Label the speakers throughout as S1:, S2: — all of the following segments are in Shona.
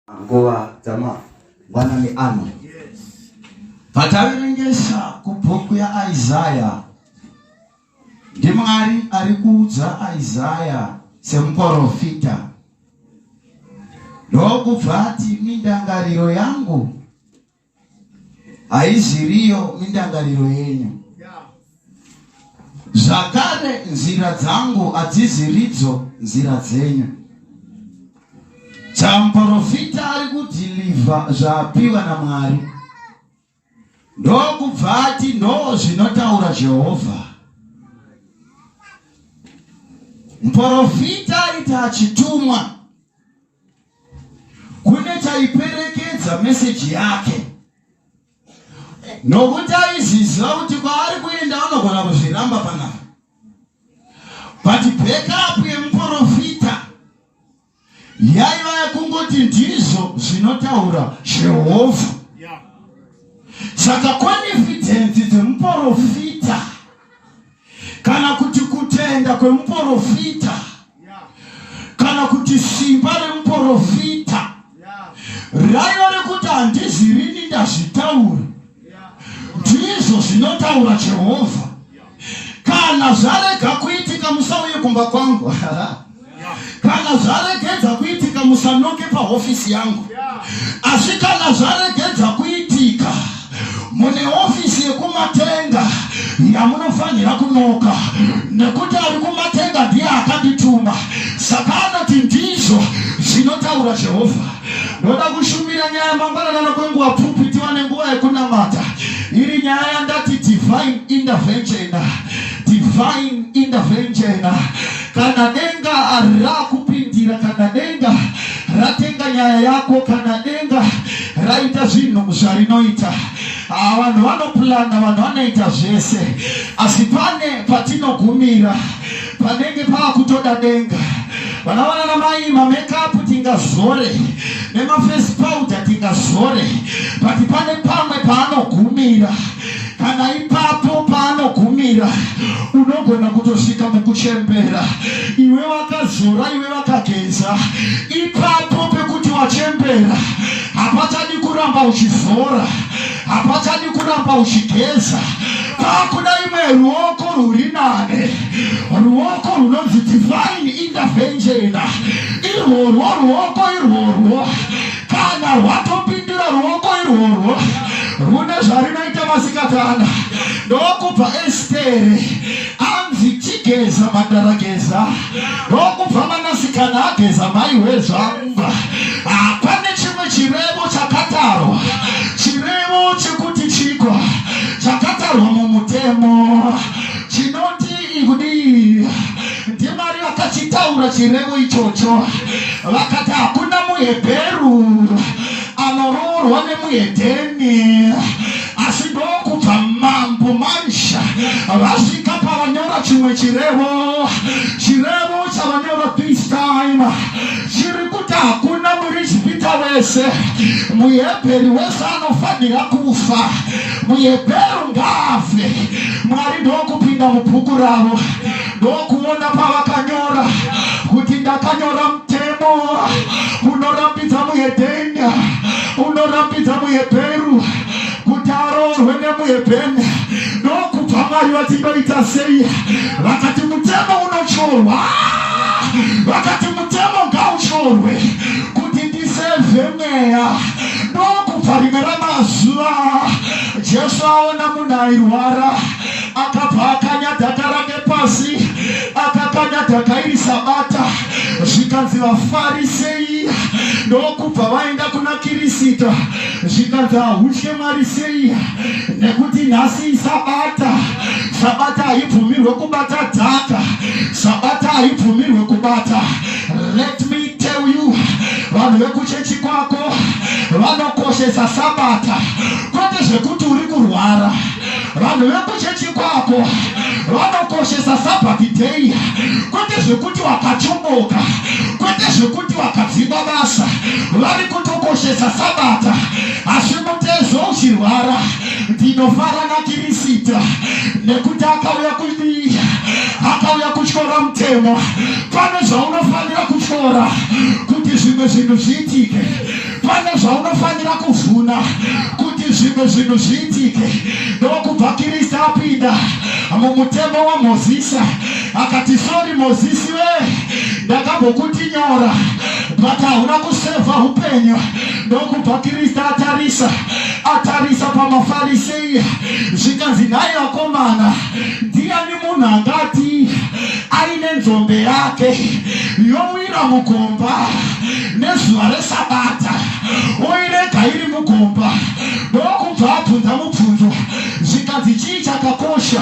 S1: Ngoa tama bwana ni ano. Pataverengesa kubhuku ya Isaiah. Ndi Mwari ari kuudza Isaiah semuprofita. Ndokubva ati mindangariro yangu haiziriyo mindangariro yenyu. Zvakare nzira dzangu hadziziridzo nzira dzenyu. Muprofita ari kudhilivha zvapiwa naMwari. Ndokubva ati ndo zvinotaura Jehovha. Muprofita aiti achitumwa kune chaiperekedza meseji yake, nokuti aiziziva kuti kwaari kuenda anogona kuzviramba panapa. But backup yemuprofita yaiva yakungoti ndizvo zvinotaura Jehovha. Saka confidence dzemuprofita kana kuti kutenda kwemuprofita kana kuti simba remuprofita raiva rekuti handizirini ndazvitaura, ndizvo zvinotaura Jehovha. Kana zvarega kuitika musauye kumba kwangu, kana zvaregedza kuitika musanoke pahofisi yangu, asi kana zvaregedza kuitika mune ofisi yekumatenga yamunofanira kunoka, nekuti ari kumatenga ndiye akandituma. Saka anoti ndizvo zvinotaura Jehovha. Ndoda kushumira nyaya mangwanana kwenguva pfupi tive nenguva yekunamata. Iri nyaya yandati divine intervention. Divine intervention. Kana denga rakupindira, kana denga ratenga nyaya yako, kana denga raita zvinhu zvarinoita, vanhu vanoplana, vanhu vanoita zvese, asi pane patinogumira panenge paakutoda denga. Vanawana namai mamakeup tingazore, nemaface powder tingazore, but pane pamwe paanogumira. Kana ipapo paanogumira unogona kutosvika mukuchembera. Iwe wakazora, iwe wakageza, ipapo pekuti wachembera hapachadi kuramba uchizora, hapachadi kuramba uchigeza. Pakuda imwe ruoko ruri nane, ruoko runonzi divine intervention. Irworwo ruoko irworwo, kana rwatopindura ruoko irworwo rune zvarinoita masikatana. Ndokubva Estere anzi chigeza mandarageza, ndokubva manasikana ageza maiwe zvanga. Pane chimwe chirevo chakatarwa, chirevo chekuti chigwa chakatarwa mumutemo chinoti ikudi. NdiMwari vakachitaura chirevo ichocho, vakati hakuna muHebheru anoroorwa nemuHedheni, asi ndokubva mambo Marisha vasvika pavanyora chimwe chirevo. Chirevo chavanyora this time chiri kuti hakuna muIjipita wese, muHebheru wese anofanira kufa, muHebheru ngaafe. Mwari ndokupinda mubhuku ravo, ndokuona pavakanyora kuti ndakanyora mutemo unorambidza muHedheni, unorambidza muHebheru kuti aroorwe nemuHebheru. Ndokubva Mwari vati ndoita sei? Vakati mutemo unochorwa, vakati mutemo ngauchorwe kuti ndisevhe mweya. Ndokubva rimwe ramazuva Jesu aona munhu airwara, akabva akanyadhaka rake pasi, akakanyadhaka iri Sabata, zvikanzi vaFarisei. Ndokubva vaenda kuna Kirisita, zvikanzi hahutye Mwari sei, nekuti nhasi Sabata. Sabata haibvumirwe kubata dhaka, Sabata haibvumirwe kubata. Let me tell you, vanhu vekuchechi kwako vanokoshesa Sabata, kwete zvekuti uri kurwara. Vanhu vekuchechi kwako vanokoshesa Sabbath day, kwete zvekuti wakachomoka, kwete zvekuti wakadzima basa. Vari kutokoshesa Sabata, asi mutezo uchirwara. Ndinofara naKirisita nekuti akauya kutyora mutemo. Pane zvaunofanira kutyora kuti zvimwe zvinhu zviitike. zaunofanira kuvhuna kuti zvimwe zvinhu zviitike. Ndokubva Kristu apinda mumutemo waMozisi akati, sorry Mozisi we, ndakambokuti nyora but hauna kusevha upenyu. Ndokubva Kristu atarisa pamaFarisei zvikanzi, nhai vakomana, ndiani munhu angati aine nzombe yake yowira mugomba nezuva reSabata oirega iri mugomba? Ndokubva abvunza mubvunzo zvikanzi, chii chakakosha,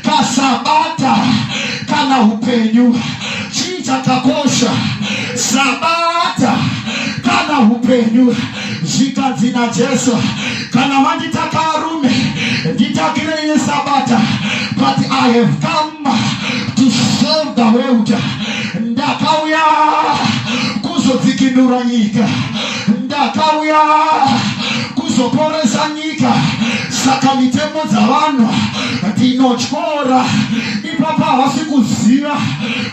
S1: kaSabata kana upenyu? Chii chakakosha, Sabata kana upenyu? Zvikanzi naJesu, kana manditaka arume nditakirei Sabata, but I have come to serve the world. Ndakauya kuzodzikinura nyika, ndakauya kuzoporesa nyika. Saka mitemo dzavanhu ndinotyora. Ipapa havasi kuziva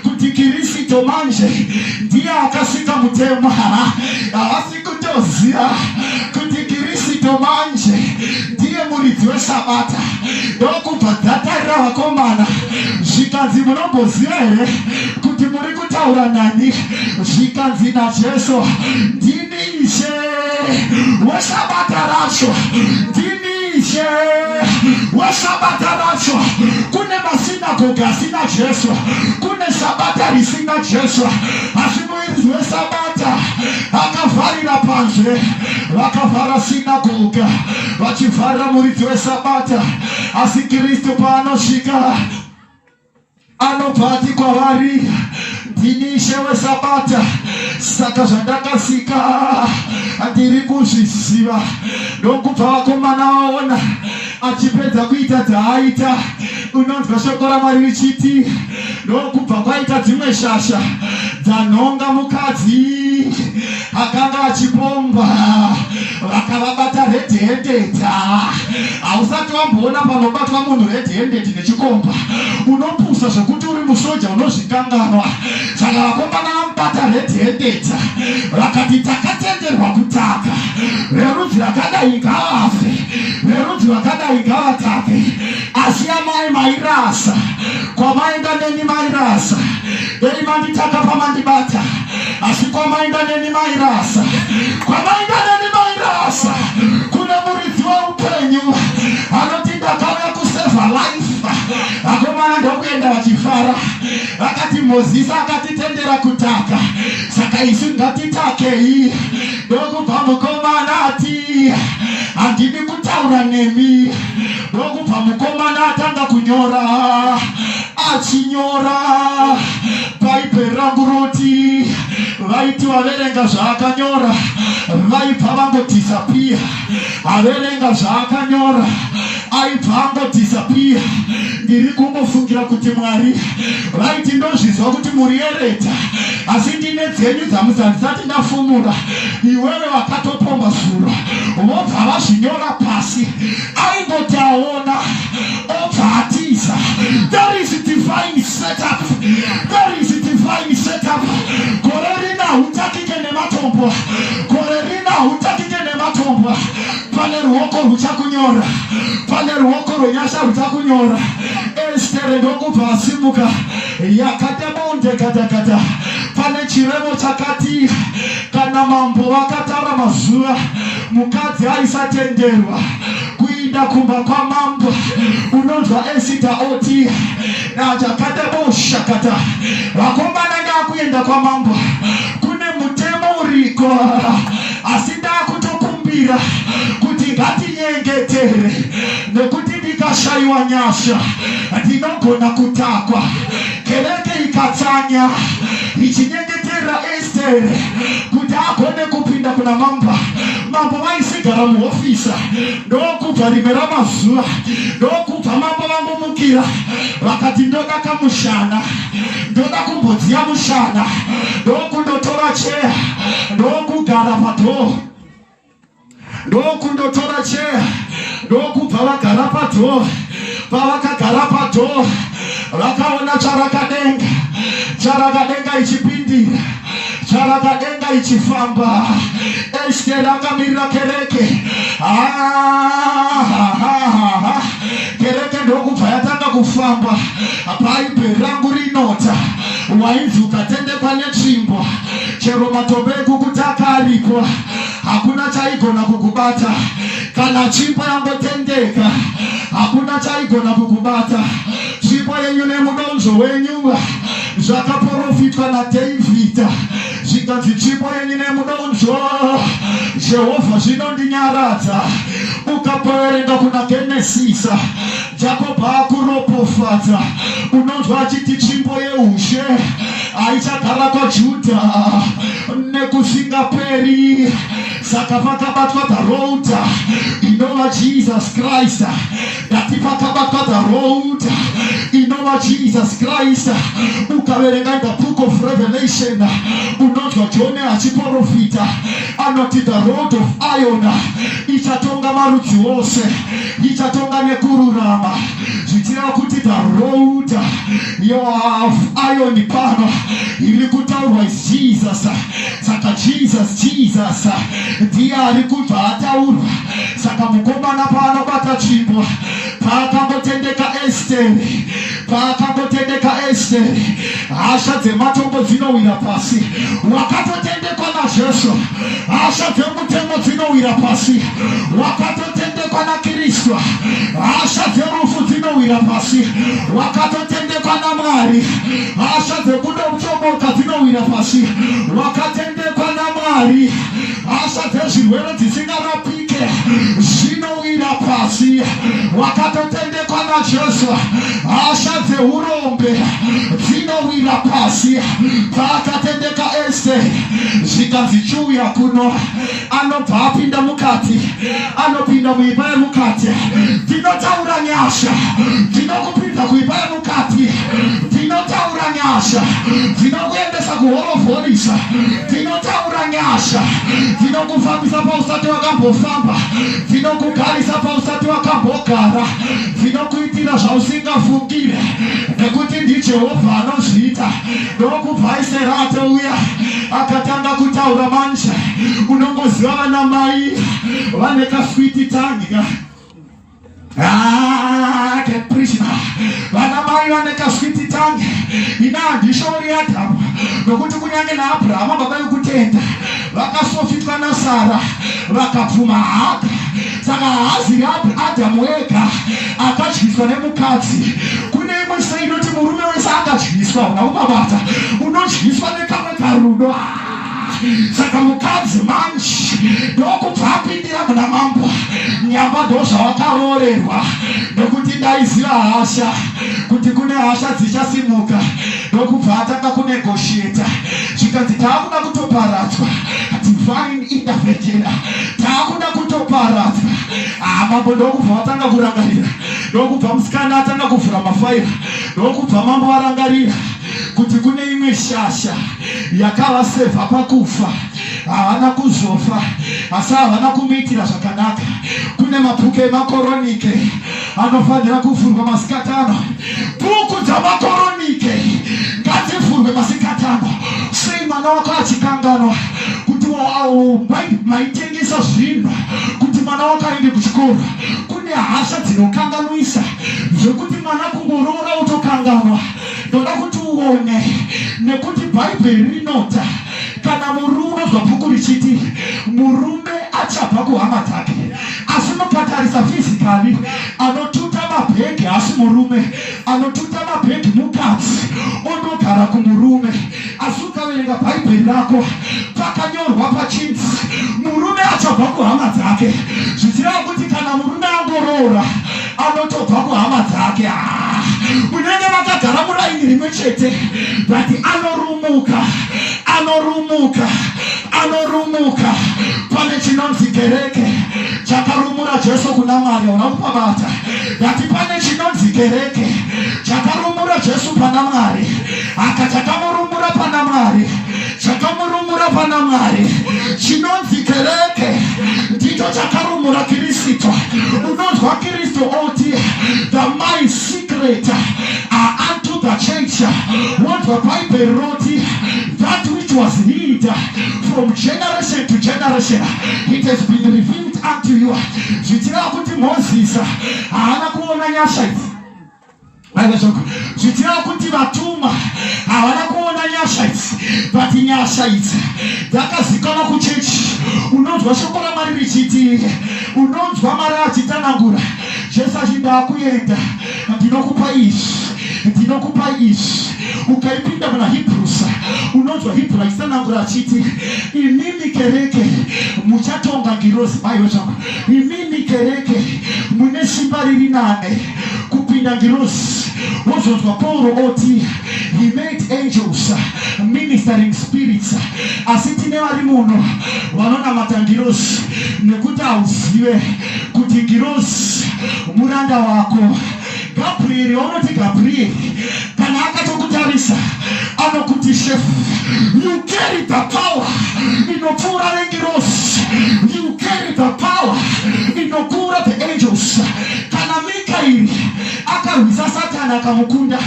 S1: kuti Kristu manje ndiye akasika mutemo. Havasi kutoziva kuti Kristu manje ndiye muridzi weSabata. Ndokubva dzatarira vakomana zvikanzi, munomboziva here kuti muri kutaura nani? Zvikanzi naJesu, ndini Ishe weSabata racho, ndini Ishe weSabata racho. Kune masinagoge asina Jesu, kune Sabata risina Jesu, asi muridzi weSabata akavharira panze. Vakavhara sinagoge vachivharira muridzi weSabata, asi Kristu paanosvika anobva ati kwavari, ndini Ishe weSabata. Saka zvandakasika ndiri kuzviziva. Ndokubva vakomana vaona achipedza kuita dzaaita, unonzwa shoko raMwari richiti, ndokubva kwaita dzimwe shasha dzanhonga mukadzi akanga achipomba, vakavabata red handed. Hausati wamboona panobatwa munhu red handed nechikomba, unopusa zvokuti uri musoja unozvikanganwa. Saka vakomana vamubata red handed, vakati, takatenderwa kutaka, verudzi rakadai ngavafe, verudzi rakadai ngavatake, asi amai mairasa, kwamaenda neni mairasa. Dei manditaka pamandibata, asi kwamaenda neni mairasa, kwamaenda neni mairasa. Kune muridzi weupenyu anoti, ndakauya kusevha life. Vakomana ndokuenda vachifara. Vakati, Mozisi akatitendera kutaka, saka isu ngatitakei. Ndokubva mukomana ati, handidi kutaura nemi. Ndokubva mukomana atanga kunyora. Achinyora bhaibheri rangu roti, vaiti vaverenga zvaakanyora vaibva vangodhisapia. Averenga zvaakanyora aibva angodhisapia. Ndiri kungofungira kuti Mwari vaiti ndozvizwa kuti muri yereta, asi ndine dzenyu dzamusandisati ndafumura. Iwewe wakatopomba zuro, vobva vazvinyora pasi. Aingoti aona obva atiza. There is a divine setup. There is a divine setup. Gore rina hutakike nematombo, gore rina hutakike nematombo. Pane ruoko ruchakunyora, pane ruoko rwenyasha ruchakunyora. Estere ndokubva asimuka, yakadebonde katakata. Pane chirevo chakati, kana mambo vakataura mazuva mukadzi aisatenderwa kuinda kumba kwamambo. Unonzwa Esita oti, najakadeboshakata, vakomana ndakuenda kwamambo, kune mutemo uriko, asi ndakutokumbira kuti ngatinyengetere, nekuti ndikashayiwa nyasha ndinogona kutakwa. Kereke ikatsanya ichinyengetera Estere kuti agone kupinda kuna mambo. Mambo vaisigara muhofisa. Ndokubva rimwe ramazuva, ndokubva mambo vambomukira vakati, ndoda kamushana, ndoda kumbodziya mushana. Ndokundotora cheya, ndokugara padhoo, ndokundotora cheya, ndokubva vagara padhoo. Pavakagara padhoo, vakaona charakadenga, charakadenga ichipindira, charakadenga ichifamba. Estere rakamirira kereke. Kereke ndokubva yatanga kufamba. Bhaibheri rangu rinota wainzi ukatendekwa netsvimbo chero matombo ekukutaka aripo hakuna chaigona kukubata. Kana tsvimbo yangotendeka hakuna chaigona kukubata. Tsvimbo yenyu nemudonzvo wenyu zvakaprofitwa naDhavhidha zvikanzi tsvimbo yenyu nemudonzvo Jehovha zvinondinyaradza. Ukapoverenga kuna Genesis Jacob akuropofadza unonzwa achiti tsvimbo yeushe haichagara kwaJudha nekusingaperi. Saka pakabatwa the road inova Jesus Christ. Ngati pakabatwa the road inova Jesus Christ. Ukaverenga the book of Revelation unonzwa John achiprofita anoti the road of iron ichatonga marudzi wose, ichatonga nekururama. Zvichireva kuti the road of iron pano iri kutaurwa is Jesus. Saka Jesus ndiye ari kubva ataurwa. Saka mukomana paanobata tsvimbo paakangotendeka Esteri hasha dzematombo dzinowira pasi. Wakatotendekwa naJesu hasha dzemutembo dzinowira pasi. Wakatotendekwa naKristu hasha dzerufu dzinowira pasi. Wakatotendekwa naMwari hasha dzekutochomoka dzinowira pasi. Wakatendekwa naMwari hasha dzezvirwere dzisingarapike zvinowira pasi. Wakatotendekwa naJesu hasha dzeurombe dzinowira pasi. Paakatendeka Esteri zvikanzi chiuya kuno anobva apinda mukati, anopinda muimba yemukati. Ndinotaura nyasha, ndinokupinza kuimba yemukati. Ndinotaura nyasha, ndinokuendesa kuhoroforisa. Ndinotaura nyasha, ndinokufambisa pausati wakambofamba. Ndinokugarisa pausati wakambogara. Ndinokuitira zvausingafungire nekuti ndiJehovha anozviita. Ndokubva Esteri atouya akatanga kutaura manje. Unongoziva vana mai vane kaswiti tanga. Vana mai vane kaswiti tanga. Ina handishori Adhamu nokuti kunyange naAbhurahama baba vekutenda vakasofitwa naSara vakapfuma Haga. Saka haazi Adhamu ega akadyiswa nemukadzi. Kune imwe sei inoti murume wese akadyiswa unaumabata unodyiswa nekamwe karudo. Saka mukadzi manje ndokubva apindira muna mambo. Nyamba ndozvawakaroorerwa nokuti ndaiziva hasha kuti kune hasha dzichasimuka. Ndokubva atanga kunegotiata zvikanzi taakuda kutoparadzwa. Divine intervention. Taakuda kutoparadzwa. Mambo ndokubva watanga kurangarira. Ndokubva musikana atanga kuvhura mafaira. Ndokubva mambo arangarira kuti kune imwe shasha yakavasevha pakufa. Havana kuzofa asi havana kumuitira zvakanaka. Kune mabhuku emakoronike anofanira kuvhurwa masikati ano. Bhuku dzamakoronike ngadzivhurwe masikati ano. Sei mwana wako achikanganwa kuti maitengesa zvinhu kuti mwana wako aende kuchikoro. Kune hasha dzinokanganwisa zvekuti mwana kungoroora utokanganwa. Ndoda kuti uone nekuti Bhaibheri rinota kana murume unonzwa bhuku richiti murume achabva kuhama dzake. Asi mukatarisa fizikali anotuta mabhegi asi murume, anotuta mabhegi mukadzi onogara kumurume. Asi ukaverenga Bhaibheri rako pakanyorwa pachinzi murume achabva kuhama dzake. Zvichireva kuti kana murume angoroora anotobva kuhama dzake. Munenge vakagara muraini rimwe chete but anorumuka. Pane chinonzi kereke chakarumura Jesu kuna Mwari. Unakupabata ngati pane chinonzi kereke chakarumura Jesu pana Mwari. Aka chakamurumura pana Mwari, chakamurumura pana Mwari. Chinonzi kereke ndicho chakarumura Kristu. Unonzwa Kristu oti my secret unto the church. What the Bible wrote, that which was hid read from generation to generation, it has been revealed unto you. Zvitira kuti Moses haana kuona nyasha idzi. Zvitira kuti vatumwa havana kuona nyasha idzi, but nyasha idzi dzakazikanwa kuchechi. Unonzwa shoko raMwari richiti, unonzwa Mwari achitanangura, Jesu achinda kuenda, ndinokupa izvi. Ukaipinda muna Hebrews, unonzwa Hebrew achitanangura achiti, imimi kereke muchatonga ngirozi. Baiwe zvangu, imimi kereke mune simba riri nane kupinda ngirozi. Wozonzwa Paulo oti, he made angels ministering spirits. Asi tine vari muno vanonamata ngirozi nekuti hauzive kuti ngirozi muranda wako. Gabriel, unoti Gabriel kana akatokutarisa anokuti chef, you carry the power inopfuura nengirozi, you carry the power inokura the angels. Kana Mikael akarwisa Satani akamukunda,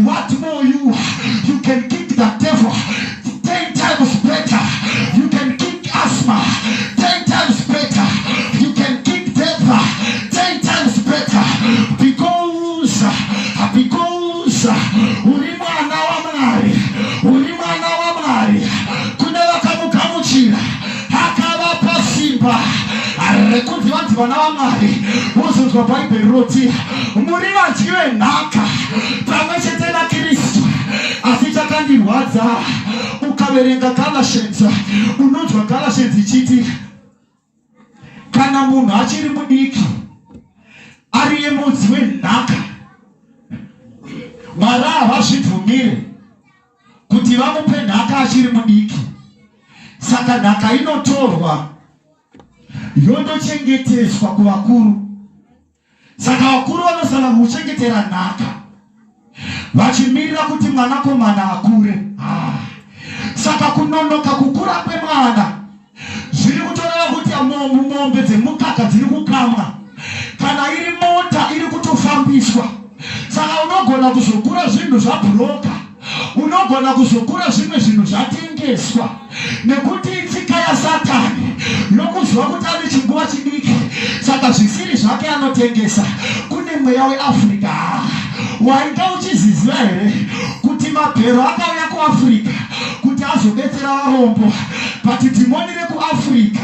S1: what more you can kick the devil 10 times better. You can kick asthma 10 times better. You can kick death 10 times better, because uri mwana wa Mwari. Kune vakamugamuchira akavapa simba rekuti vanzi vana vaMwari. Wozonzwa Bhaibheri roti, muri vadyi venhaka pamwe chete naKristu. Asi chakandirwadza ukaverenga Galatians, unonzwa Galatians ichiti, kana munhu achiri mudiki ari yemudzi wenhaka, Mwari havazvibvumire kuti vamupe nhaka achiri mudiki. Saka nhaka inotorwa yondochengeteswa kuvakuru. Saka vakuru vanosana kuchengetera nhaka vachimirira kuti mwanakomana akure. Saka kunonoka kukura kwemwana zviri kutoreva kuti mombe dzemukaka dziri kukamwa, kana iri mota iri kutofambiswa. Saka unogona kuzokura zvinhu zvabhuroka, unogona kuzokura zvimwe zvinhu zvatengeswa, nekuti tsika yaSatani yokuziva kuti ane chinguva chidiki, saka zvisiri zvake anotengesa. Kune mweya weAfrica wainga uchiziziva here kuti mabhero akauya kuAfrica kuti azobetsera varombo, but dhimoni rekuAfrica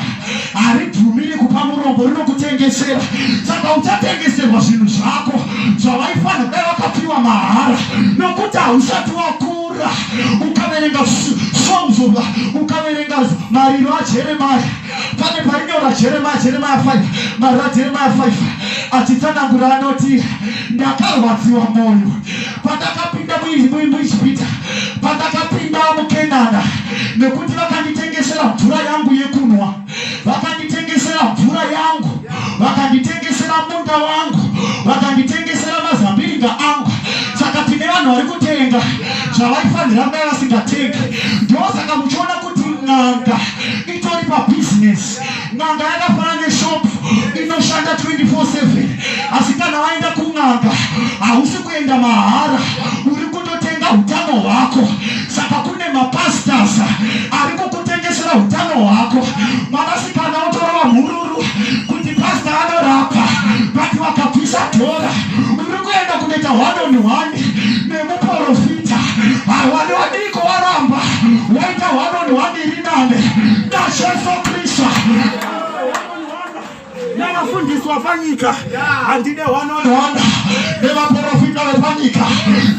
S1: haribvumiri kupa murombo, rinokutengesera. Saka uchatengeserwa zvinhu zvako zvavaifanira dai vakapiwa mahara, nokuti hausati wakura. Ukaverenga songs, ukaverenga mariro aJeremia, pane painyora Jeremia 5, mariro aJeremia 5 achitsanangura anoti, ndakarwadziwa mwoyo pandakapinda muIjipita, pandakapinda muKenana, nekuti vakanditengesera mvura yangu yekunwa, vakanditengesera mvura yangu, vakanditengesera munda wangu, vakanditengesera mazambiringa angu. Saka tine vanhu vari kutenga zvavaifanira kunge vasingatengi. Ndosaka muchiona kuti n'anga itori pabusiness. N'anga yakafanana neshopu inoshanda 24/7. Asi kana waenda kun'anga hausi kuenda mahara, uri kutotenga utano hwako. Saka kune mapastors ari kukutengesera utano hwako. Mwanasikana utorova mhururu kuti pastor anorapa, but wakabvisa dhora, uri kuenda kunoita 1-on-1 nemuprofita. Wani wadiko waramba waita 1-on-1 iri nane naJesu Kristu. Navafundisi vapanyika handine 1-on-1 nevaprofita vepanyika.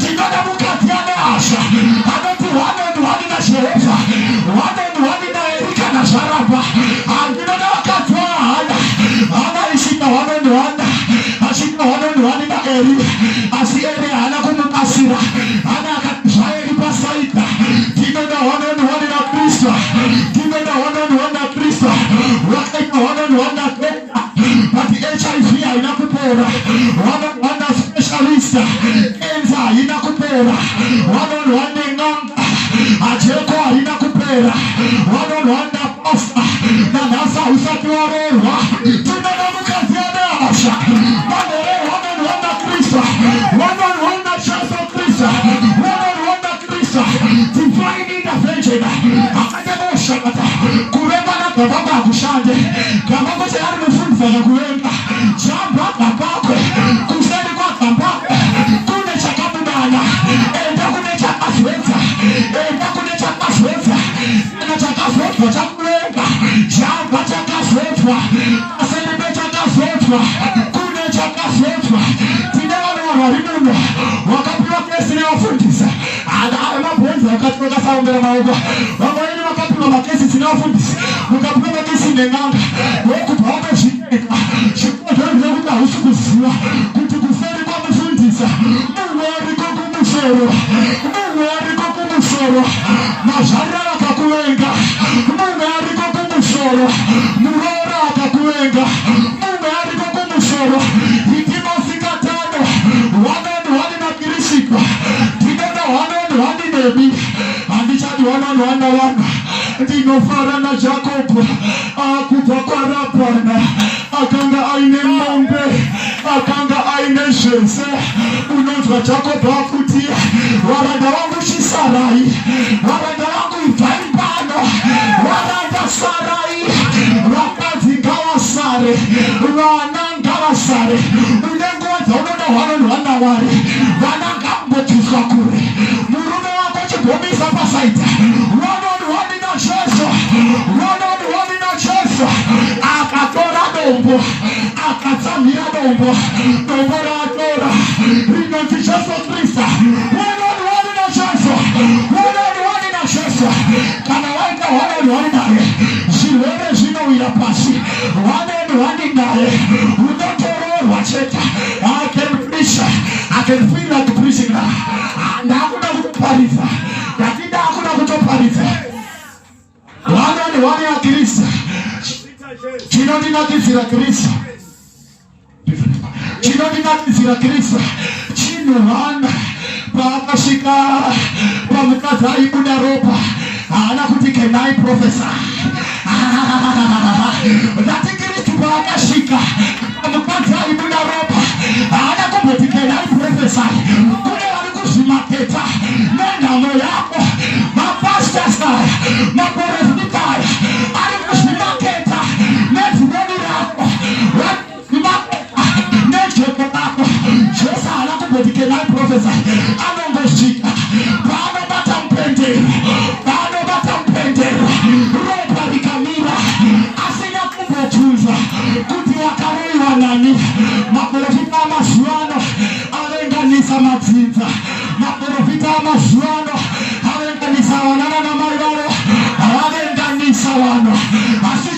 S1: Tinoda mukadzi ane hasha anoti 1-on-1 naJehovha, 1-on-1 naErika naZvarapa. Handinoda vakadzi vahana isina 1-on-1, achina 1-on-1 naEri, asi Eri haana kumukasira, hana akazvaEri pasaida. Tinoda 1-on-1 naKristu, tinoda 1-on-1 naKristu. Wakaita 1-on-1 naKristu, but HIV haina kupera. 1-on-1 naSpecialist, enza haina kupera. 1-on-1 nen'anga ajeko haina kupera. 1-on-1 napasta nanhasi hausati warerwa. Tinoda mukadzi ane hasha vanore 1-on-1 naKristu, 1-on-1 naJesu Kristu, 1-on-1 naKristu. Divine intervention. manje kamako chari mufundisa kukuvenga chamba kapakwe kuseri kwakambakwe kune chakabudana enda kune chakazvedza kana chakazvodzwa chakuvenga chamba chakazvodzwa aseri pechakazvodzwa kune chakazvodzwa tine vanhu vari muno wakapiwa kesi nevafundisa mabhonzi akati vakasaombera maoko vamweni vakapiwa makesi dzinavafundisi mukapiwa makesi nen'anga wokubva watozviteka zvikozvozvo kuti hausi kuziva kuti kuseri kwamufundisa muwariko kumusoro mazvarira vakakuvenga muwariko kumusoro muroora akakuvenga muwariko kumusoro itimasikatano wanonwani nakirisika tinona wanonwani nebi handichadi wanonwana vana ndinofara naJakobo akubva kwarabhana akanga aine mombe akanga aine zvese unonzwa Jakobo akuti varanda vangu chisarai varanda vangu ibvai pano varanda sarai vakadzi ngavasare vana ngavasare une nguva dzaunoda wanonwana vari vana ngambobviswa kure murume wako chigomisa pasaita wanonwani naJesu akatora dombo akatsamhira dombo ratora rinonzi Jesu Kristu wanonwani naJesu kana waita wanonwani naye zvirwere zvinowira pasi wanonwani naye unotororwa chete I can feel like preaching now ndakuna kutoparidza ndakida akuna kutoparidza wanonwani naKristu chinondinakidzira Kristu chinhwana paakasvika pamukadzi aibuda ropa haana kuti can I prophesy ndati Kristu paakasvika pamukadzi aibuda ropa haana kumboti can I prophesy kune vari kuzvimaketa nenhamo yako mapastors aya maprofita aya ari kuzvimaketa nedzimweni rako nejoko rako Jesu haana kumboti can I prophesy anongosvika paanobata mupendero ropa rikamira asina kumbobvunza kuti wakaroiwa nani maprofita amazuva ano avenganisa madzinza maprofita amazuva ano avenganisa vanana namai varo vavenganisa vano asi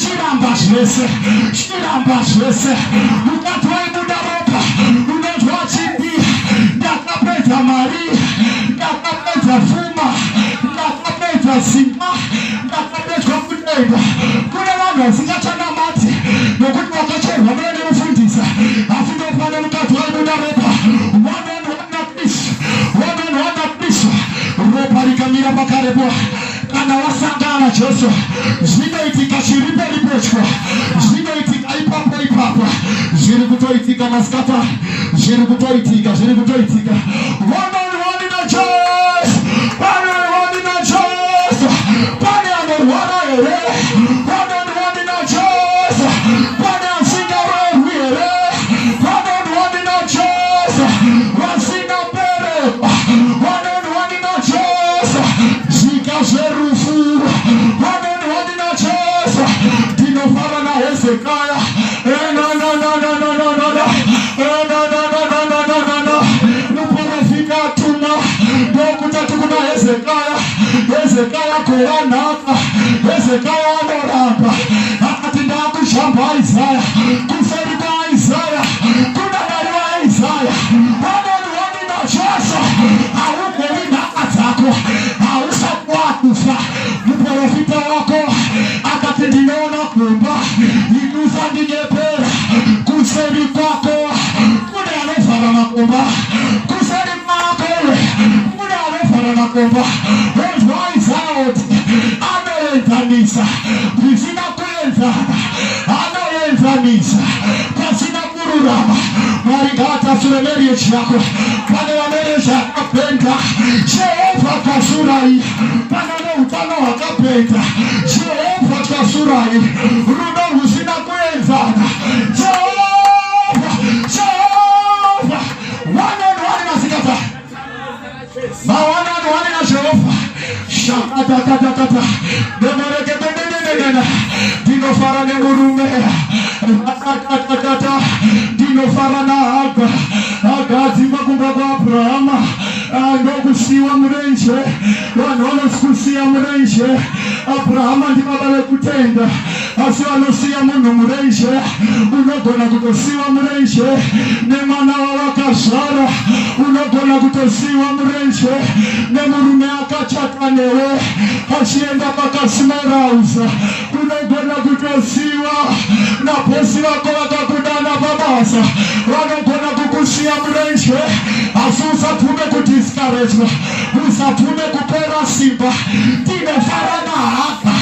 S1: chiramba zvese ukati waibuda ropa unonzwa chipi ndakapedza mari ndakapedza pfuma ndakapedza simba ndakapedzwa kudenda kune vanhu vasingachanamati nokuti vakacherwa mune nemufundisa asi ndopane mukadzi waibuda ropa wanonwana Kristu ropa rikamira pakarepo kana wasangana naJesu zvinoitika chiri peripotyo zvinoitika ipapo zviri kutoitika masikata zviri kutoitika wanonwani naJesu pane anorwara here wanonwani naJesu pane asingarohwi here wanonwani naJesu vasina mbereko wanonwani naJesu zvika zverufu wanonwani naJesu ndinofara naHezekaya muprofita atuma ndokutati kuna Hezekaya kuvanhaka Hezekaya anoramba akati ndakushamba Isaya kuseri kwaIsaya kuna vari vaIsaya wanonwani naJesu haugovi nhaka dzako hausakuwakufa muprofita wako akati ndinoona kumba ikusandinyepe kuseri kwako kune anovhara makomba kuseri kwako kune anovhara makomba onzwa Isaya kuti anoenzanisa zvisina kuenzana anoenzanisa pasina kururama Mwari ngaatasure marriage yako pane vamarriage akapenda Jehovha tasura iyi pane neutano hwakapenda Jehovha Surai, Ruda Husina Kwenzana, Jehovah, Jehovah, one on one in Asikata, one on one in Jehovah, Shakata, the Maraka, Dino Farane Murume, Dino Farana, Agazima Kumba Brahma, Nogusia Mrenche, Wanola Scusia Mrenche, Abraham and Mabale Kutenda, Aswalusia Munumrenche, Unogona Kutosiwa Mrenche, Nemana Wakashara, Unogona Kutosiwa Mrenche, Nemurumea Chatanewe, Hashienda Pakasmarausa, Unogona Kutosiwa, Naposiwa Kudana Babasa, Wanogona Kukusia Mrenche, Asusa Pume Discouragement, Usatume Kupera Simba, Tine Farana Haka,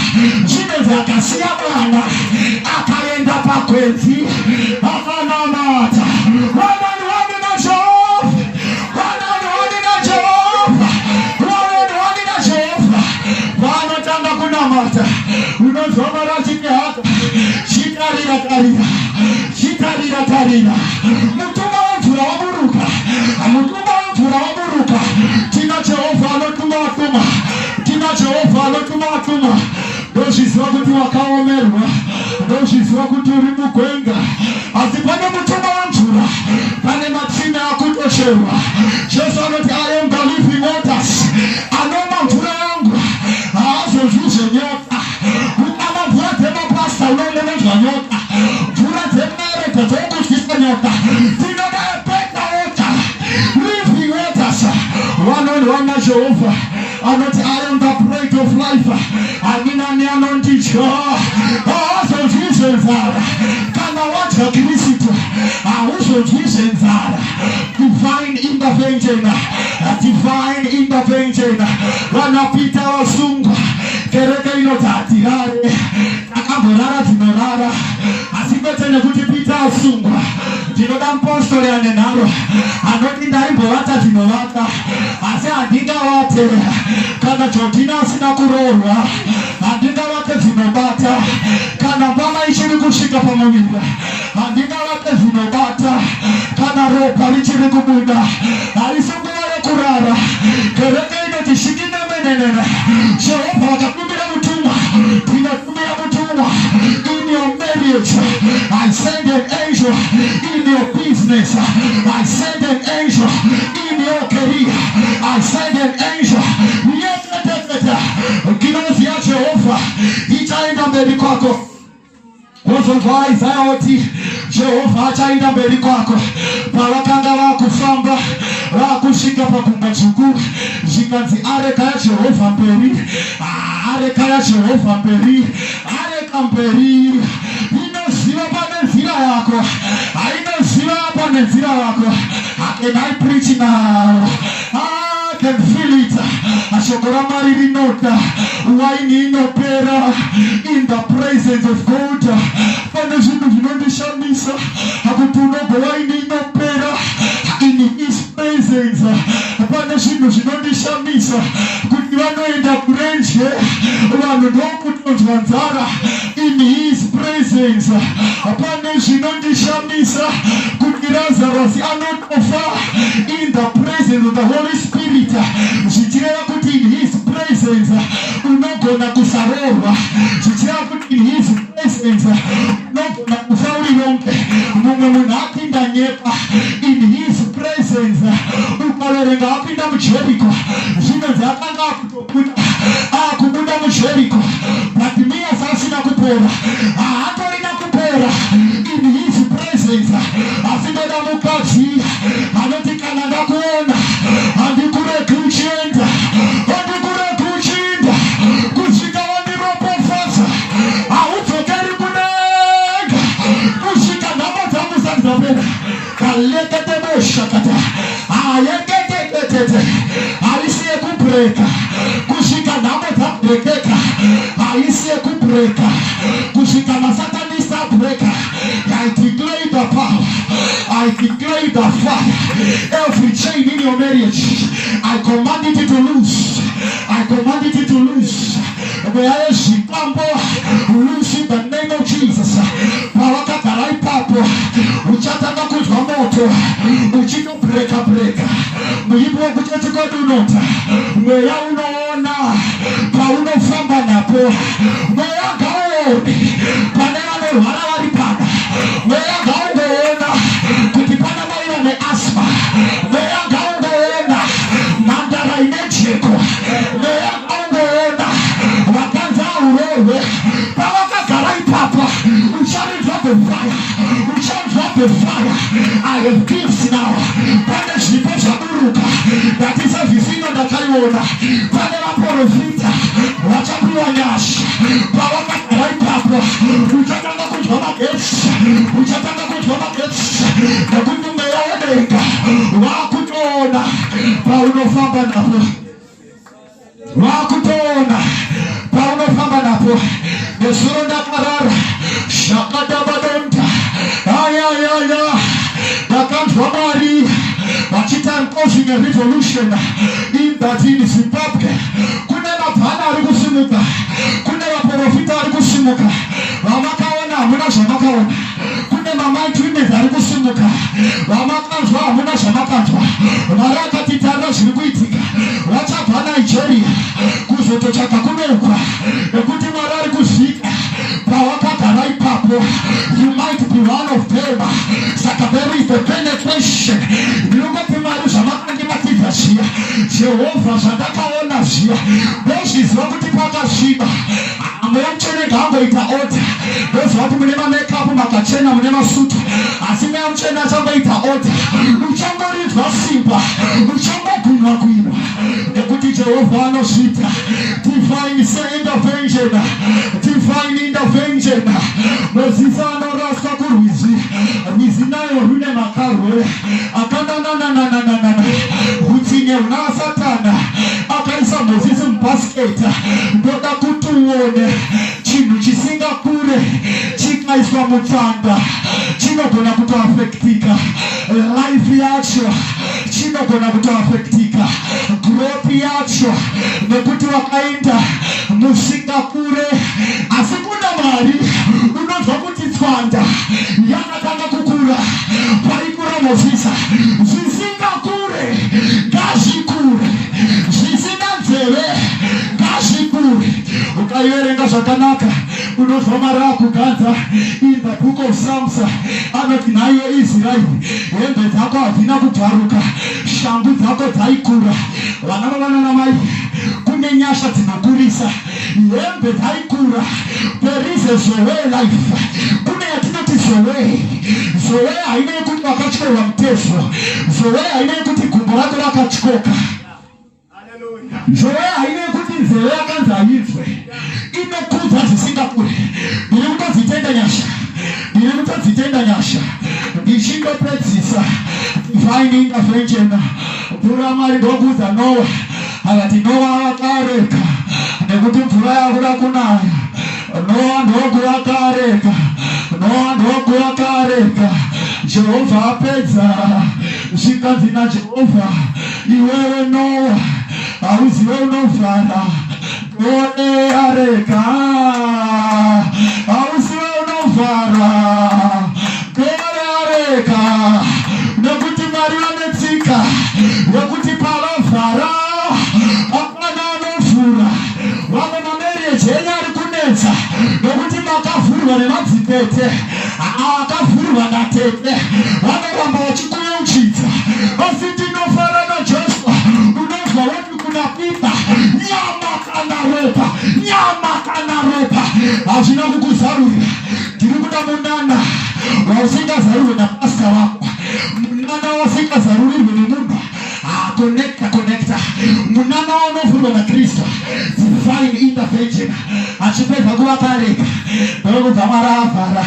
S1: Jine Zakasia Mana, Akaenda Pakwezi, Akana Mata, Wana na Job, Wana na Job, Wana na Job, Wana Tanga Kunamata, Unazomara Jinyaka, Shitarira Tarina, Mutuma Mtura Waburuka, Mutuma Waburuka, Tina Jehovah Lotumatuma, Tina Jehovah Lotumatuma, Doshi Swaku to Akawa Merwa, Doshi Swaku to Rimukwenga, Azipana Mutuma Mtura, Panematina Akutoshewa, just on the I am the living waters, Anoma Mtura, Azo Jusen Yota, Ukama Vuatema Pasta, Lona Yota, Pura Temere, Toku Kisanyota, Tina Peta Water, living waters, one on one Jehovah, and not I am the bread of life, Amina Nianon teacher, also Jesus, Kana Water Kirisito, also Jesus, divine intervention, divine intervention, Wana Peter Wasunga, Kereke Inotati, Akamurara Tinorara, Asibete Nakutipita Wasunga, Tinodam Postor and Nenaro, and not in the Iboata Tinovata, Asa Adiga Wate, Kana Chotina Sinakurora, Adiga Wate Tinobata, Kana Bama Ishikushika Pamamida, Adiga Wate Tinobata, Kana Ropa Richikubuda, Arisumara Kurara, Kereke Shikina Menena, Jehovah Kapumira Mutuma, Pinatumira Mutuma, in your marriage, I send an angel, in your business, I send an angel, in your career, I send an angel, Kinozia Jehovah, Itaenda mbele kwako. Wazovai zaoti, Jehovah ataenda mbele kwako. Parakanga wakufamba, wakushika pakumba chuku, Jikanzi areka ya Jehovah mbele, areka ya Jehovah mbele, areka mbele. Inosiwa pane zira yako, inosiwa pane zira yako. Can I preach now? I can feel it. Ashokora mariri nota, wine no pera, in the presence of God. Pane zinu vinondisha misa, hakutuno wine no pera, in His presence. Pane zinu vinondisha misa, kutiwano enda kurenche, wano doku tonzwanzara, in His presence. Pane vinondisha misa, Lazarus in the presence of the Holy Spirit. In His presence, not gonna kusarova. In His presence, not gonna kusarilonke. Mumunaki nyepa. In His presence, ukalenga apinda mcheriko. Zina zakanga kubuda mcheriko. Patimia sasa na kupora. Hapo ina kupora. In His presence, asibeda mukati. Anatika nanda kuona. Andikure kuchenda. Andikure kuchinda. Kushika waniropo fasa. Autokeri kunega. Kushika namata musazabena. Kalekete boshakata. Ayekete. Alisie kubreka. Kushika namata brekeka. Alisie kubreka. Kushika masatanista breka. I declare the power. I declare the fire. Every chain in your marriage, I command it to loose. I command it to loose. Where is she? receive the name of Jesus. Pawakagara ipapo uchatanga kuzwa moto uchino breka muimbo wekuti kodunota mweya unoona paunofamba napo, mweya ngaone pane vanorwara vari pana, mweya ngaungoona kuti pana mai vane asma, mweya ngaungoona mhandara ine jeko, mweya ngaungoona vakanza urohwe. Pavakagara ipapa ucharidzwa befire, ucharidzwa befire. I have gifts now. Pane zvipo zvaburuka ndatisa zvisino ndakaiona. Pane vaprofita vachapiwa nyasha. Pavakagara ipapa uchatanga kudya magetsi, uchatanga kudya magetsi nekuti mweya wedenga vakutoona paunofamba napo, vakutoona paunofamba napo. Nesuro ndakarara shakadabadonda ayayaya ndakanzwa Mwari vachita causing a revolution in that in Zimbabwe. Kune mabhana ari kusimuka, kune vaprofita ari kusimuka, vamakaona hamuna zvamakaona, kune mamighty women ari kusimuka, vamakanzwa hamuna zvamakanzwa. Mwari akatitarira zviri kuitika, vachabva Nigeria kuzototsvaka kunokwa nekuti Mwari ari kuzvika pawakagara ipapo. You might be one of them. Saka there is the penetration. Ndinongoti Mwari zvamakange matibva zviya, Jehovha zvandakaona zviya, ndozviziva kuti pakasviba. Mweya mutsvene ngaangoita order. Ndoziva kuti mune mamakeup makachena, mune masutu, asi Mweya mutsvene achangoita order. Uchangoridzwa simba, uchangogunwa nekuti Jehovha anosvita. Divine intervention, divine intervention. Mozisi anoraswa kurwizi, rwizi nayo rune makarwe akanananananana hutsinye huna Satana akaisa Mozisi mubasiketa. Ndoda kuti uone chinhu chisingakure chikaiswa mutsanga chinogona kutoafektika, life yacho chinogona kutoafektika, growth yacho, nekuti wakaenda musingakure. Asi kuna Mwari unonzwa kuti tswanda yakatanga kukura paikura Mozisi. Zvisingakure ngazvikure, zvisina nzeve ngazvikure. Ukaiverenga zvakanaka unozwa Mwari akugadza in the book of Psalms. Anoti nhaiwe Israeri, hembe dzako hadzina kubvaruka, shangu dzako dzaikura. Vana vavana namai, kune nyasha dzinokurisa, hembe dzaikura. There is a Zoe life. Kune yatinoti Zoe. Zoe haina yekuti wakatyorwa mutezo, Zoe haina yekuti gumbo rako rakatyoka, Zoe haina yekuti nzeve yakanzi haizwe. Inokudza zvisingakure. Ndiri kutodzitenda nyasha, ndiri kutodzitenda nyasha, ndichindopedzisa divine intervention. Mvura Mwari ndokuudza Noa akati Noa akareka nekuti mvura yakuda kunaya. Noa ndokuakareka, Noa ndokuakareka. Jehovha apedza zvikanzi naJehovha, iwewe Noa hauziwe unovhara, Noa areka hauziwe unovhara, Noa areka. Nekuti Mwari vanetsika nekuti pavavhara hapana anovhura. Vamwe mamereji enyu ari kunetsa nekuti makavhurwa nemadzipete, akavhurwa natete, vanoramba vachikuyeuchidza. Asi tinofara naJesu, unozwa wati kunapita nyama kana ropa, nyama kana ropa hazvina kukuzarurira. Ndiri kuda munana wausingazarurwe napasta wako, munana wasingazarurirwe nemunhu. Connecta munana unovhurwa naKristu. Divine intervention. Achipedza kuvakareka ndokubva Mwari avhara,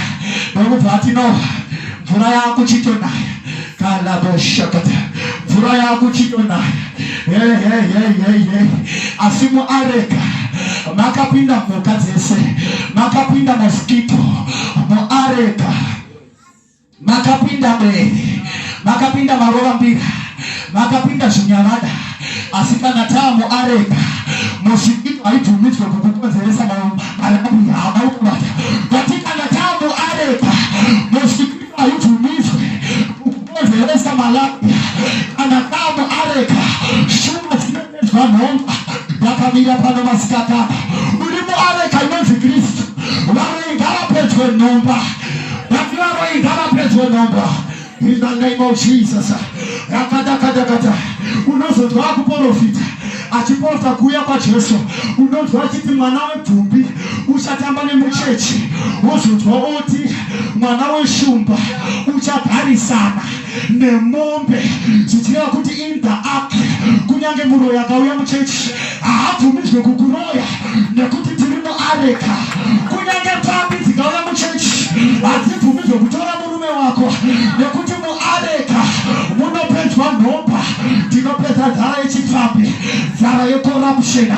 S1: ndokubva ati Noa, mvura yakuchitonaya kalaboshakata, mvura yakuchitonaya. Asi muareka makapinda mhuka dzese, makapinda mosquito muareka, makapinda mwere, makapinda marova mbira, makapinda zvinyavada, asikana tamu areka musikito aitumitswe kukukonzeresa malawi amaukubata katikana tamu areka musikito aitumitswe kukukonzeresa malawi kana tamu areka shuma sinezwa nomba yakamira pano masikata ulimu areka inonzi Kristu varoigara pedyo nomba varoigara pedyo nomba. In the name of Jesus. Rakadakadakada. Unozodwa kuprofita. Achiporta kuya kwa Jesu. Unozodwa chiti mwanawe tumbi. Uchatamba ne muchechi. Uzodwa oti mwanawe shumba. Uchatari sana. Ne mombe. Chichira kuti in the ark. Kunyange muro yakauya muchechi. Ahatumizwe kukuroya. Nekuti tirimo areka. Kunyange pambi zikauya muchechi. Azitumizwe kutora murume wako. Nekuti mu areka. Munopedzwa nomba. Tinopedza dhara yechipambi. Dhara yecorruption.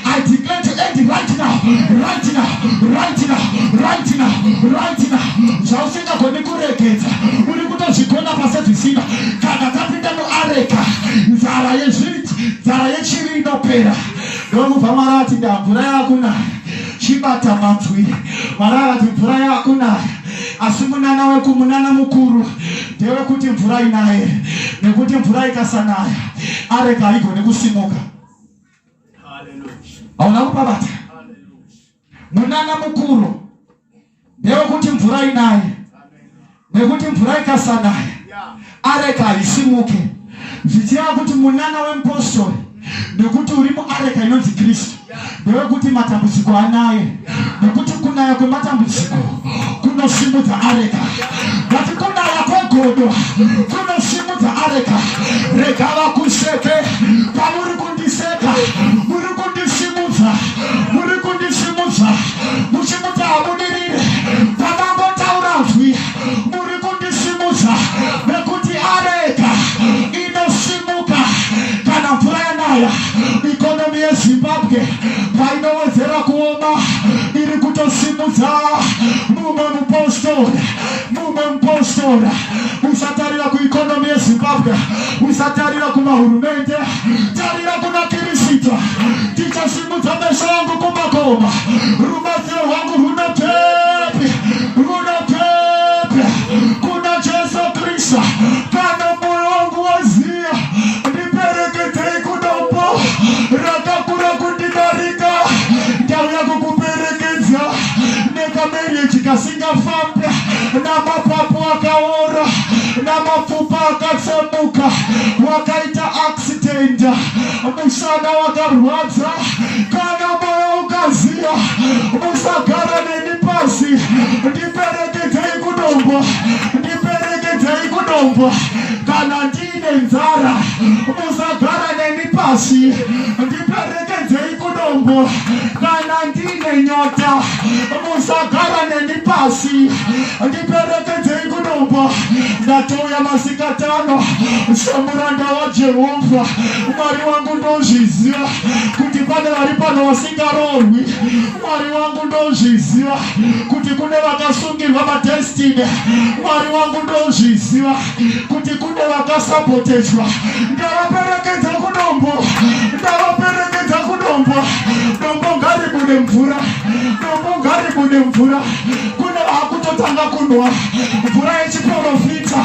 S1: I declare to end right now. Right now. Right now. Right now. Right now. Zvausingagoni kuregedza. Uri kutozvigona pasezvisina. Kana tapinda muareka. Dhara yezviti. Dhara yechivi inopera. Ndomubva Mwari ati mvura yakunaya. Chibata manzwi. Mwari ati mvura yakunaya. Asi munana wekumunana mukuru ndewe kuti mvura inaye. Nekuti mvura ikasanaya areka haigoni kusimuka. Hauna kupabata. Munana mukuru ndewe kuti mvura inaye. Nekuti mvura ikasanaya areka haisimuke. Zvichireva kuti munana wemupostori nekuti uri muareka inonzi Kristu ndewe kuti matambudziko anaye. Nekuti kunaya kwematambudziko kunosimudza areka. Ngati kunaya kwegodo kunosimudza areka. Rega vakuseke pamuri kundiseka. Muri kundisimudza. Muri kundisimudza. Muchimudza hamudirire. Pamangotaura nzwi muri kundisimudza. Nekuti areka inosimuka kana mvura yanaya. Ikonomi yeZimbabwe painowedzera kuoma iri kutosimudza mumwe mupostori. Mumwe mupostori. Usatarira kuikonomi yeZimbabwe. Usatarira kumahurumende. Tarira kuna Kristu. Tichasimudza meso wangu kumakoma. Rubatsiro rwangu runopepe. Runopepe. Kuna Jesu Kristu. Kana moyo wangu waziya. Ndipereketei kudombo. Rakakura kundidarika. Ndauya kukuperekedza. Nekameri chikasingafamba. Namapapu akaora. Namapfupa akatsemuka. Wakaita accident. Musana wakarwadza. Kana moyo ukaziya. Musagara neni pasi. Ndiperekedzei kudombo. Ndiperekedzei kudombo. Kana ndine nzara. Musagara neni pasi. Ndiperekedzei kudombo. Kana ndine nyota. Musagara neni pasi. Ndiperekedzei kudombo. Ndatoya masikatano samuranda waJehovha. Mwari wangu ndozviziva kuti pane vari pano vasingarorwi. Mwari wangu ndozviziva kuti kune vakasungirwa madestiny. Mwari wangu ndozviziva kuti kune vakasaboteshwa. Ndavaperekedza kudombo. Ndavaperekedza kudombo. Dombo ngaribude mvura. Dombo ngaribude mvura. Kune vakutotanga kunwa mvura yechiprofita.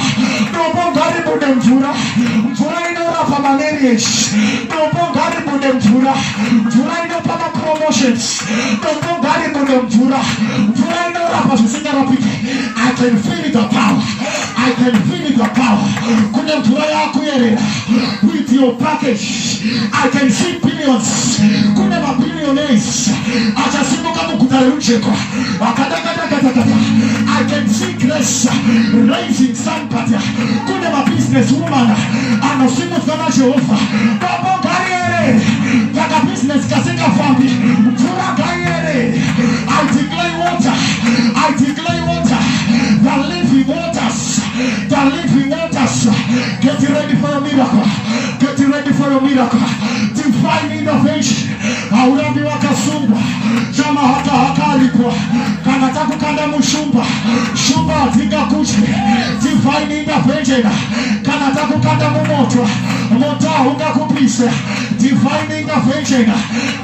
S1: Dombo ngaribude mvura. Mvura inorapa malaria. Dombo ngaribude mvura. Mvura inopa promotions. Dombo ngaribude mvura. Mvura inorapa zvisingarapiki. I can feel the power. I can feel the power. Kune mvura yakuyerera with your package. I can see billions. Kune mabillionaires achasimuka muguta reruchekwa. I can see grace raising somebody. Kune business woman anosimudzwa naJehovha. Dombo ngariere taka business kasingafambi. Mvura ngaiere. I declare water. I declare water. The living waters. The living waters. Get ready for a miracle. Get ready for a miracle. Divine innovation. Haurambi wakasungwa. Chama hata hakalipwa. Kana takukanda mushumba. Shumba katika kuche divine intervention kana takukanda mumoto moto ungakupisa divine intervention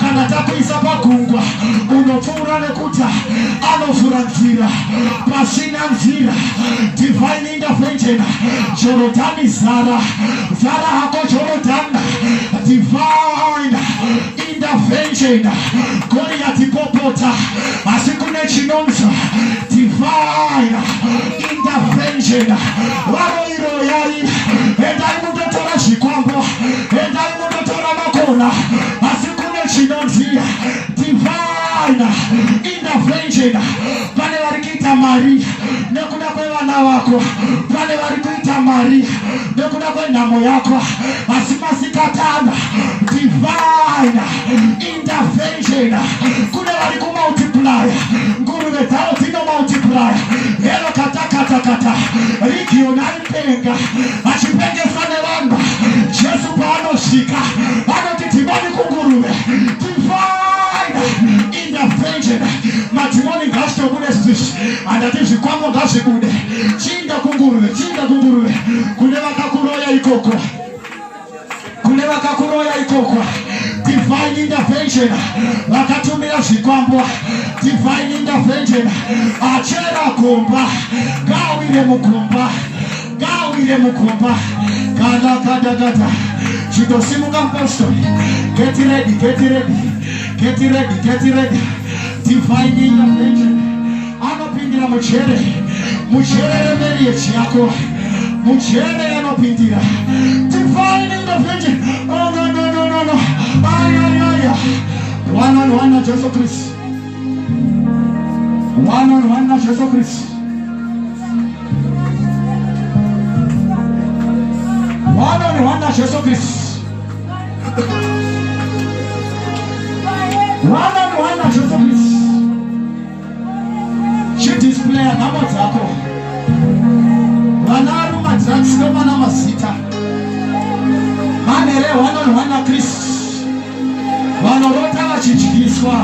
S1: kana takuisa pagungwa unopfuura nekuta anofura nzira pasina nzira divine intervention Jorodani zara hako Jorodani divine intervention Goliath popota asikune chinonza divine intervention waroiro yai endai mutotora zvikwambo endai mutotora makona asikune chinonzia divine intervention pane vari kuita mari nekuda kwevana vako pane vari kuita mari nekuda kwenhamo yako asi masikatana divine intervention kune vari kumultiply nguruve dzavo dzino multiply hero kata region aipenga achipengeswa nevanhu Jesu paanosvika anoti dhimoni kunguruve divine intervention madhimoni ngazvitobude zvishi handati zvikwambo ngazvibude chinda kunguruve kune vakakuroya ikoko divine intervention vakatumira zvikwambo divine intervention achera gomba ngawire mugomba gada chitosimuka mupostori get ready divine intervention anopindira muchere remeriage yako muchere anopindira divine intervention oh no one on one na Jesu Kristu one on one na Jesu Kristu chidisplaya nhamo dzako vana vari madrugs nomana mazita manhere one on one na Kristu vanorota vachidyiswa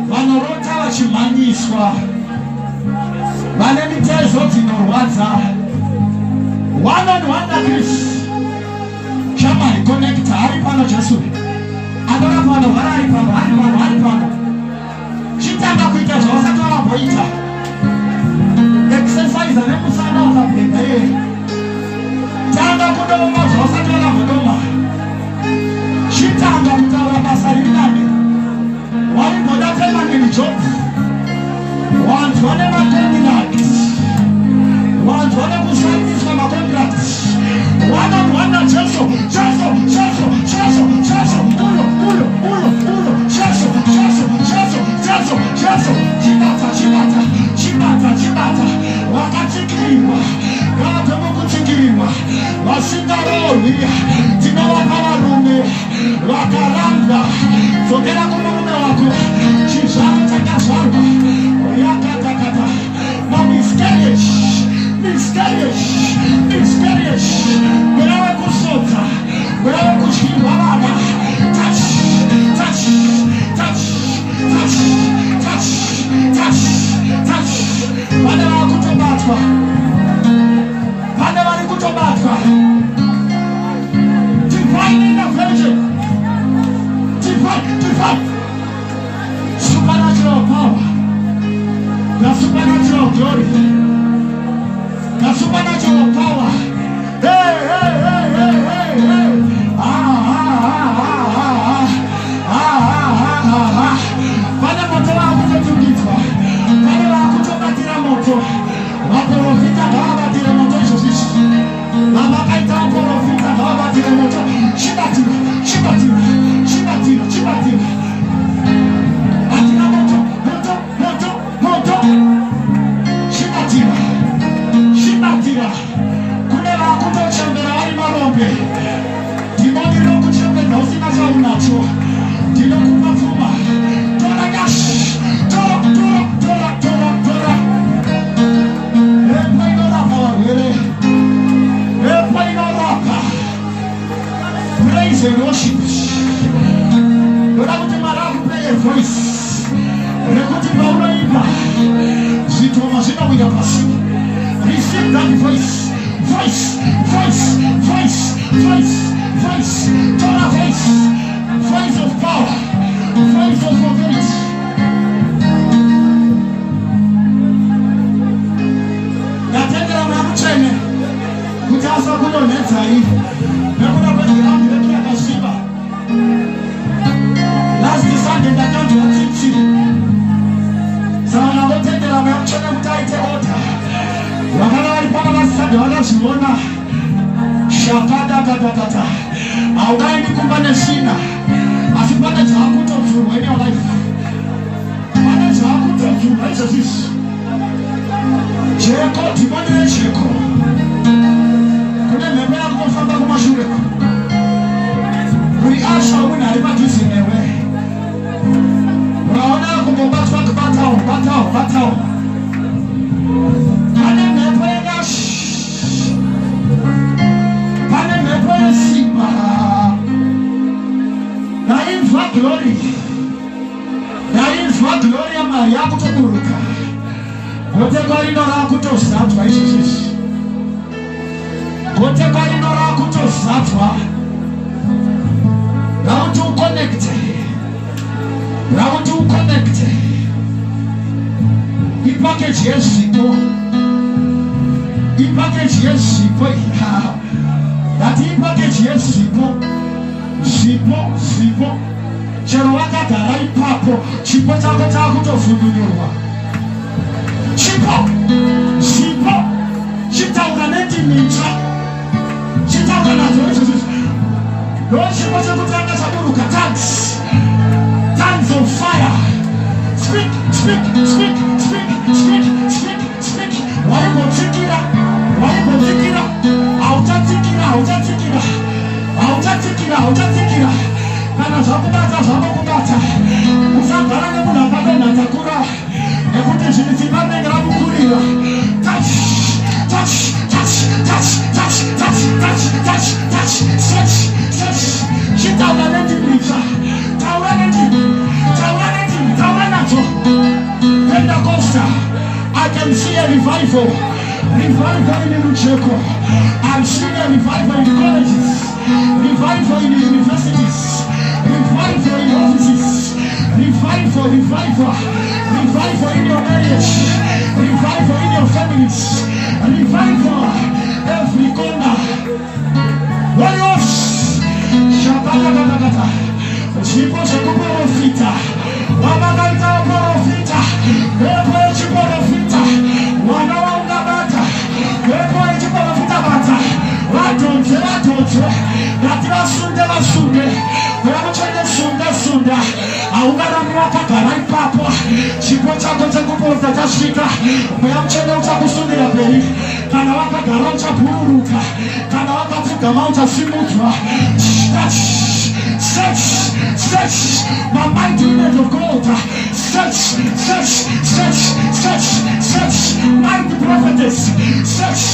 S1: vanorota vachimhanyiswa vane mitezo dzinorwadza one on one na Kristu shamai connecta ari pano Jesu andora pano vari pano chitanga kuita zvavasati vavamboita exercise nemusana wakapenda tanga kudoma zvavasati vakambodoma chitanga kutaura basa riri nani waimboda permanent job vantu vane macontract vantu vane kusainiswa macontract one on one na Jesu chibata vakatsikiriwa vavatomukutsikiriwa vasingarohwi tinovapa varume vakarambwa dzokera kumurume wako chizvaro chakazvarwa yakatakata mamiscarriage werave kusodza werave kudyirwa vana touch vane vari kutobatwa divine intervention divine supernatural power the supernatural glory the supernatural power hey vane moto vakutotungidzwa vane vakutobatira moto vaprofita ngavabatire moto izvozvizvi vavakaita vaprofita ngavabatire moto chibatira batina moto chibatira kune vakutochembera vari marombe dhimoni rinokuchembera usina chaunacho ndinokupa pfuma tora nyashi tora praise the Lord. anointing. Receive that voice. Voice. Torah voice. Voice of power. Voice of mobility. Natendera mwamuchene. Kutasa kuno neta hii. Nekuna kwenye ground yetu ya kashiba. Last Sunday ndakandu wa tichi. Sana wotendera mwamuchene mutaite ota. Wakana walipana last Sunday wakashibona. Shapada katakata. Aukai nikumbane shina. Asipane chakuto mfuru in your life. Pane chakuto mfuru. What is this? Cheko, timone cheko. Kune mebea kufamba kumashureko. Kuiasha una ribakisi newe. Unaona kumbobatwa batao. Pane mebea Pane mebea sima. Na infa glory ya Maria kutokuruka. Gote kwa inora kutosatwa ishishi. Gote kwa inora kutosatwa. Round to connect. Ipackage yesipo. That ipackage yesipo. Sipo. Chero wakatara ipapo. Chipo chako kutofunguliwa. Chipo. Chitaunganeti mincha. Chitaunganeti. Lord, chipo chakutanga chaburuka. Tongues of fire. Speak. Waipotikira. Hautatikira. Kana zvakubata. Usagara nemunhu akapenda takura. Nekuti zvinhu ngaramukurira. Touch. Chitaura nendimitsva. Taura nadzo. Pentecostal. I can see a revival in Lucheko. I'm seeing a revival in colleges. Revival in universities. Revival in offices. Revival in your marriage. Revival in your families. Revival every corner. Warriors. Shabbat. Chipo chakuprofita. Wabagaita profita. Wepo chiprofita. Wanawaungabata. Wepo chiprofita bata. Watonze. Natira sunde. Wepo sunda. Aungaramira kakara ipapo. Chipo chako chakuprofita chashika. Muyamchele uchakusundira peri. Kana wakagara uchapururuka. Kana wakapfugama uchasimudzwa. Search, my mighty men of God. Search, mighty prophetess. Search,